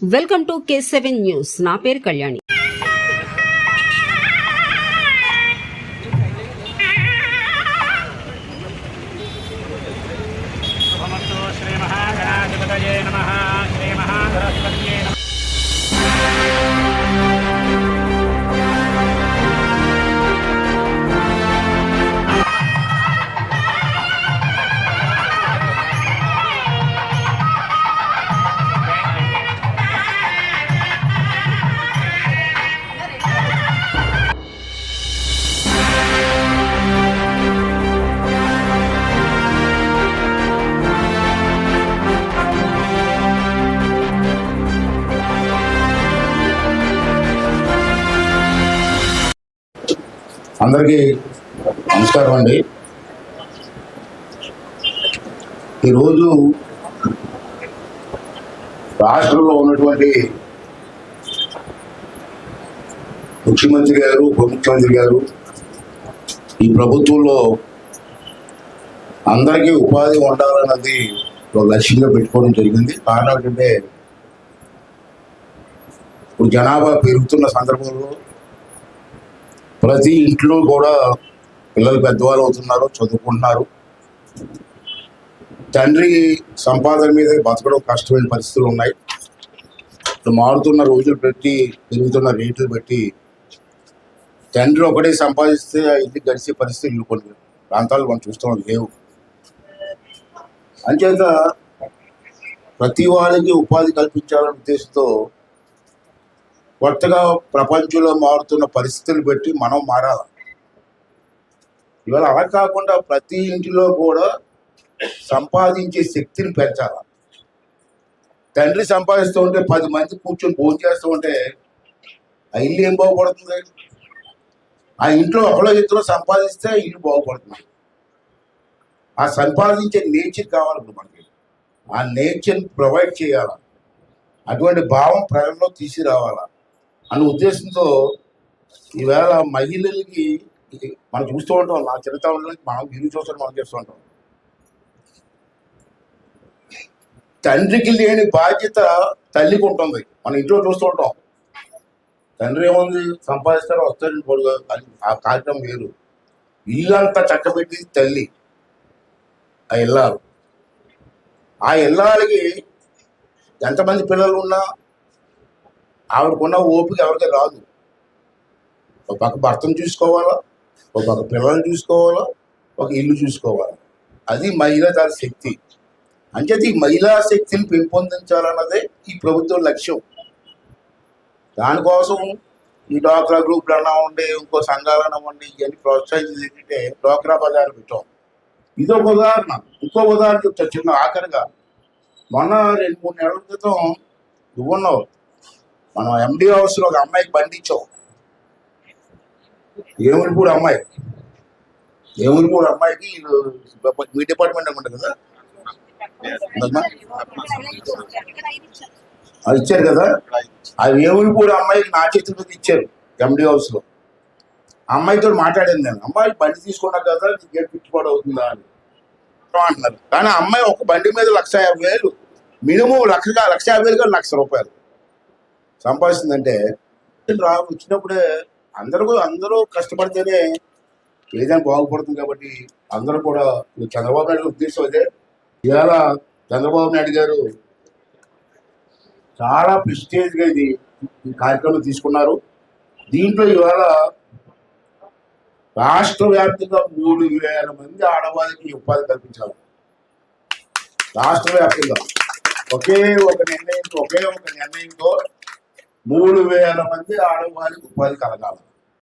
Welcome to K7 news. నా పేరు కళ్యాణి. శ్రీ మహాగణాధిపతయే నమః. శ్రీ మహాసరస్వత్యే నమః. అందరికీ నమస్కారం అండి. ఈరోజు రాష్ట్రంలో ఉన్నటువంటి ముఖ్యమంత్రి గారు, ఉప ముఖ్యమంత్రి గారు ఈ ప్రభుత్వంలో అందరికీ ఉపాధి ఉండాలన్నది ఒక లక్ష్యంగా పెట్టుకోవడం జరిగింది. కారణం ఏంటంటే ఇప్పుడు జనాభా పెరుగుతున్న సందర్భంలో ప్రతి ఇంట్లో కూడా పిల్లలు పెద్దవాళ్ళు అవుతున్నారు, చదువుకుంటున్నారు. తండ్రి సంపాదన మీద బతకడం కష్టమైన పరిస్థితులు ఉన్నాయి. మారుతున్న రోజులు బట్టి, పెరుగుతున్న రేట్లు బట్టి తండ్రి ఒకటే సంపాదిస్తే ఆ ఇంటికి గడిచే పరిస్థితులు కొన్ని ప్రాంతాలు మనం చూస్తున్నాం లేవు. అంచేత ప్రతి వారికి ఉపాధి కల్పించాలనే ఉద్దేశంతో కొత్తగా ప్రపంచంలో మారుతున్న పరిస్థితులు బట్టి మనం మారాలి. ఇవాళ అలా కాకుండా ప్రతి ఇంటిలో కూడా సంపాదించే శక్తిని పెంచాలి. తండ్రి సంపాదిస్తూ ఉంటే 10 మంది కూర్చొని భోజనం చేస్తూ ఉంటే ఆ ఇల్లు ఏం బాగుపడుతుంది? ఆ ఇంట్లో ఒకళ్ళో ఇద్దరు సంపాదిస్తే ఇల్లు బాగుపడుతుంది. ఆ సంపాదించే నేచర్ కావాలి మనకి. ఆ నేచర్ని ప్రొవైడ్ చేయాలి. అటువంటి భావం ప్రజల్లో తీసుకురావాలా అన్న ఉద్దేశంతో ఈవేళ మహిళలకి మనం చూస్తూ ఉంటాం. నా చిన్నతనంలోకి మనం ఇల్లు చూస్తాం, మనం చేస్తూ ఉంటాం. తండ్రికి లేని బాధ్యత తల్లికి ఉంటుంది. మన ఇంట్లో చూస్తూ ఉంటాం. తండ్రి ఏముంది, సంపాదిస్తారో వస్తారని పొడుగు, ఆ కార్యక్రమం వేరు. ఇల్లంతా చక్కబెట్టి తల్లి, ఆ ఇల్లాలు. ఆ ఇల్లాలకి ఎంతమంది పిల్లలు ఉన్నా ఆవిడకున్న ఓపిక ఎవరికి రాదు. ఒక పక్క భర్తను చూసుకోవాలా, ఒక పక్క పిల్లల్ని చూసుకోవాలా, ఒక ఇల్లు చూసుకోవాలి. అది మహిళా దాని శక్తి. అంచేత ఈ మహిళా శక్తిని పెంపొందించాలన్నదే ఈ ప్రభుత్వం లక్ష్యం. దానికోసం ఈ డ్వాక్రా గ్రూపులు అవ్వండి, ఇంకో సంఘాలు అవ్వండి, ఇవన్నీ ప్రోత్సహించేది ఏంటంటే డ్వాక్రా బజార్లు పెట్టాం. ఇది ఒక ఉదాహరణ. ఇంకో ఉదాహరణ చెప్తా చిన్న ఆఖరిగా. మొన్న 2-3 నెలల క్రితం నువ్వున్నావు, మనం ఎండి హౌస్లో ఒక అమ్మాయికి బండి ఇచ్చాం. ఏమునిపూడి అమ్మాయికి మీ డిపార్ట్మెంట్ అనుకుంటా కదా, అది ఇచ్చారు కదా. అది ఏమునిపూడి అమ్మాయికి నా చేతుల మీద ఇచ్చారు ఎండి హౌస్లో. అమ్మాయితో మాట్లాడింది నేను. అమ్మాయి బండి తీసుకున్నా కదా, గేట్ పిచ్చిపాడు అవుతుందా అని అంటున్నారు. కానీ అమ్మాయి ఒక బండి మీద 1,50,000 మినిమం 1,50,000 1,00,000 సంపాదిస్తుందంటే వచ్చినప్పుడే అందరూ కష్టపడితేనే ఏదైనా బాగుపడుతుంది. కాబట్టి అందరూ కూడా చంద్రబాబు నాయుడు ఉద్దేశం అదే. ఇవాళ చంద్రబాబు నాయుడు గారు చాలా ప్రెస్టేజ్గా ఈ కార్యక్రమం తీసుకున్నారు. దీంట్లో ఇవాళ రాష్ట్ర వ్యాప్తంగా 3,000 మంది ఆడవాళ్ళకి ఉపాధి కల్పించాలి. రాష్ట్ర వ్యాప్తంగా ఒకే ఒక నిర్ణయంతో 3,000 మంది ఆడవాళ్ళకి ఉపాధి కలగాలి.